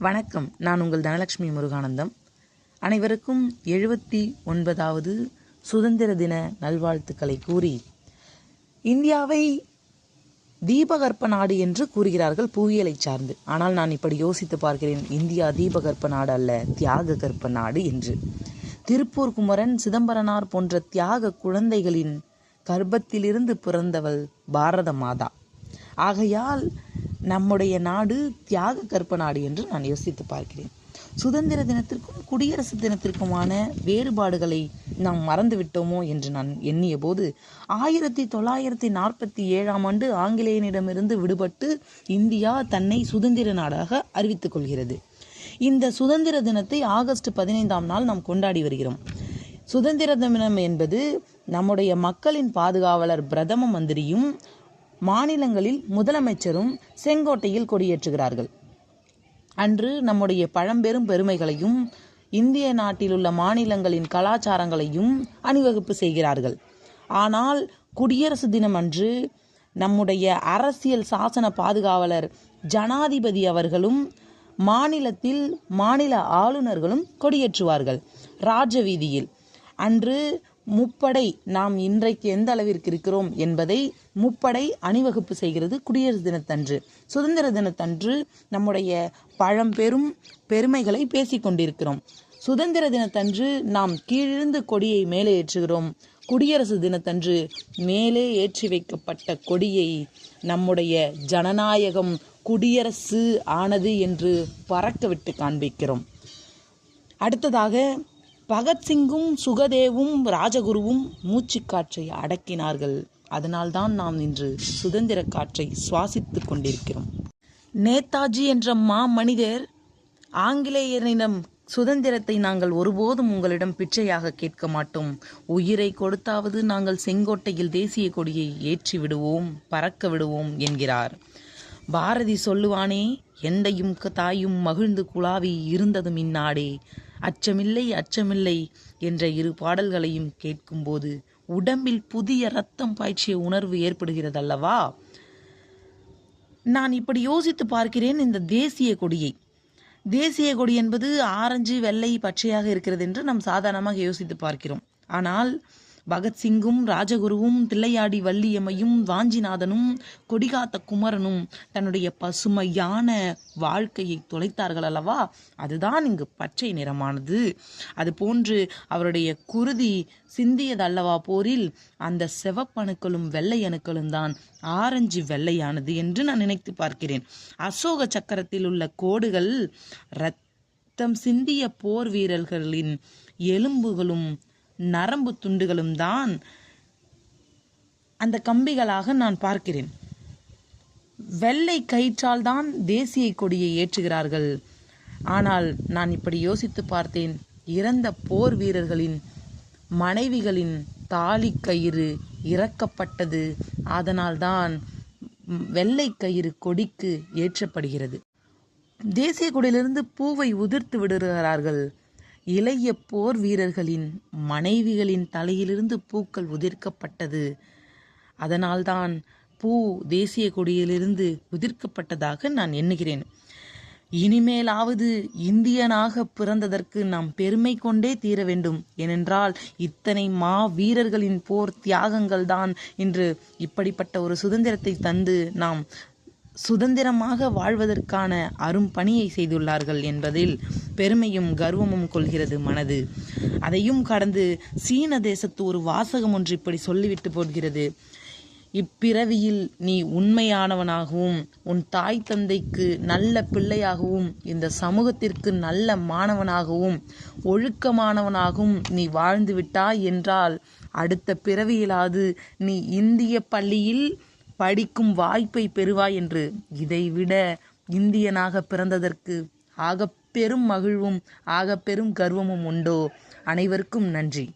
வணக்கம். நான் உங்கள் தனலட்சுமி முருகானந்தம். அனைவருக்கும் 79வது சுதந்திர தின நல்வாழ்த்துக்களை கூறி, இந்தியாவை தீபகற்ப நாடு என்று கூறுகிறார்கள் புவியியலை சார்ந்து. ஆனால் நான் இப்படி யோசித்து பார்க்கிறேன், இந்தியா தீபகற்ப நாடு அல்ல, தியாக கற்ப நாடு என்று. திருப்பூர் குமரன், சிதம்பரனார் போன்ற தியாக குழந்தைகளின் கர்ப்பத்திலிருந்து பிறந்தவள் பாரத மாதா. ஆகையால் நம்முடைய நாடு தியாக கற்ப நாடு என்று நான் யோசித்து பார்க்கிறேன். சுதந்திர தினத்திற்கும் குடியரசு தினத்திற்குமான வேறுபாடுகளை நாம் மறந்துவிட்டோமோ என்று நான் எண்ணிய போது 1947 ஆங்கிலேயனிடமிருந்து விடுபட்டு இந்தியா தன்னை சுதந்திர நாடாக அறிவித்துக் கொள்கிறது. இந்த சுதந்திர தினத்தை ஆகஸ்ட் 15 நாம் கொண்டாடி வருகிறோம். சுதந்திர தினம் என்பது நம்முடைய மக்களின் பாதுகாவலர் பிரதம மந்திரியும் மாநிலங்களில் முதலமைச்சரும் செங்கோட்டையில் கொடியேற்றுகிறார்கள். அன்று நம்முடைய பழம்பெரும் பெருமைகளையும் இந்திய நாட்டில் உள்ள மாநிலங்களின் கலாச்சாரங்களையும் அணிவகுப்பு செய்கிறார்கள். ஆனால் குடியரசு தினம் அன்று நம்முடைய அரசியல் சாசன பாதுகாவலர் ஜனாதிபதி அவர்களும் மாநிலத்தில் மாநில ஆளுநர்களும் கொடியேற்றுவார்கள் ராஜவீதியில். அன்று முப்படை, நாம் இன்றைக்கு எந்த அளவிற்கு இருக்கிறோம் என்பதை முப்படை அணிவகுப்பு செய்கிறது குடியரசு தினத்தன்று. சுதந்திர தினத்தன்று நம்முடைய பழம்பெரும் பெருமைகளை பேசிக்கொண்டிருக்கிறோம். சுதந்திர தினத்தன்று நாம் கீழிருந்து கொடியை மேலே ஏற்றுகிறோம். குடியரசு தினத்தன்று மேலே ஏற்றி வைக்கப்பட்ட கொடியை நம்முடைய ஜனநாயகம் குடியரசு ஆனது என்று பறக்க விட்டு காண்பிக்கிறோம். அடுத்ததாக, பகத்சிங்கும் சுகதேவும் ராஜகுருவும் மூச்சு காற்றை அடக்கினார்கள். அதனால்தான் நாம் இன்று சுதந்திர காற்றை சுவாசித்து கொண்டிருக்கிறோம். நேதாஜி என்ற மனிதர் ஆங்கிலேயரிடம் சுதந்திரத்தை நாங்கள் ஒருபோதும் உங்களிடம் பிச்சையாக கேட்க மாட்டோம், உயிரை கொடுத்தாவது நாங்கள் செங்கோட்டையில் தேசிய கொடியை ஏற்றி விடுவோம், பறக்க விடுவோம் என்கிறார். பாரதி சொல்லுவானே, எண்டையும் தாயும் மகிழ்ந்து குழாவி இருந்ததும் இந்நாடே, அச்சமில்லை அச்சமில்லை என்ற இரு பாடல்களையும் கேட்கும்போது உடம்பில் புதிய இரத்தம் பாய்ச்சிய உணர்வு ஏற்படுகிறதல்லவா? நான் இப்படி யோசித்து பார்க்கிறேன். இந்த தேசிய கொடி என்பது ஆரஞ்சு, வெள்ளை, பச்சையாக இருக்கிறது என்று நாம் சாதாரணமாக யோசித்து பார்க்கிறோம். ஆனால் பகத்சிங்கும் ராஜகுருவும் தில்லையாடி வள்ளியம்மையும் வாஞ்சிநாதனும் கொடிகாத்த குமரனும் தன்னுடைய பசுமையான வாழ்க்கையை தொலைத்தார்கள் அல்லவா? அதுதான் இங்கு பச்சை நிறமானது. அது போன்று அவருடைய குருதி சிந்தியது அல்லவா போரில்? அந்த சிவப்பணுக்களும் வெள்ளை அணுக்களும் தான் ஆரஞ்சு வெள்ளையானது என்று நான் நினைத்து பார்க்கிறேன். அசோக சக்கரத்தில் உள்ள கோடுகள் இரத்தம் சிந்திய போர் வீரர்களின் எலும்புகளும் நரம்பு துண்டுகளும் தான் அந்த கம்பிகளாக நான் பார்க்கிறேன். வெள்ளை கயிற்றால் தான் தேசிய கொடியை ஏற்றுகிறார்கள். ஆனால் நான் இப்படி யோசித்து பார்த்தேன், இறந்த போர் வீரர்களின் மனைவிகளின் தாலி கயிறு இறக்கப்பட்டது. அதனால்தான் வெள்ளை கயிறு கொடிக்கு ஏற்றப்படுகிறது. தேசிய கொடியிலிருந்து பூவை உதிர்த்து விடுகிறார்கள். இளைய போர் வீரர்களின் மனைவிகளின் தலையிலிருந்து பூக்கள் உதிர்க்கப்பட்டது. அதனால்தான் பூ தேசிய கொடியிலிருந்து உதிர்க்கப்பட்டதாக நான் எண்ணுகிறேன். இனிமேலாவது இந்தியனாக பிறந்ததற்கு நாம் பெருமை கொண்டே தீர வேண்டும். ஏனென்றால் இத்தனை வீரர்களின் போர் தியாகங்கள் தான் இன்று இப்படிப்பட்ட ஒரு சுதந்திரத்தை தந்து நாம் சுதந்திரமாக வாழ்வதற்கான அரும் பணியை செய்துள்ளார்கள் என்பதில் பெருமையும் கர்வமும் கொள்கிறது மனது. அதையும் கடந்து சீன தேசத்து ஒரு வாசகம் ஒன்று இப்படி சொல்லிவிட்டு போகிறது: இப்பிறவியில் நீ உண்மையானவனாகவும் உன் தாய் தந்தைக்கு நல்ல பிள்ளையாகவும் இந்த சமூகத்திற்கு நல்ல மாணவனாகவும் ஒழுக்கமானவனாகவும் நீ வாழ்ந்து விட்டாய் என்றால் அடுத்த பிறவியிலாது நீ இந்திய பள்ளியில் படிக்கும் வாய்ப்பை பெறுவாய் என்று. இதைவிட இந்தியனாக பிறந்ததற்கு ஆகப்பெரும் மகிழ்வும் ஆகப்பெரும் கர்வமும் உண்டோ? அனைவருக்கும் நன்றி.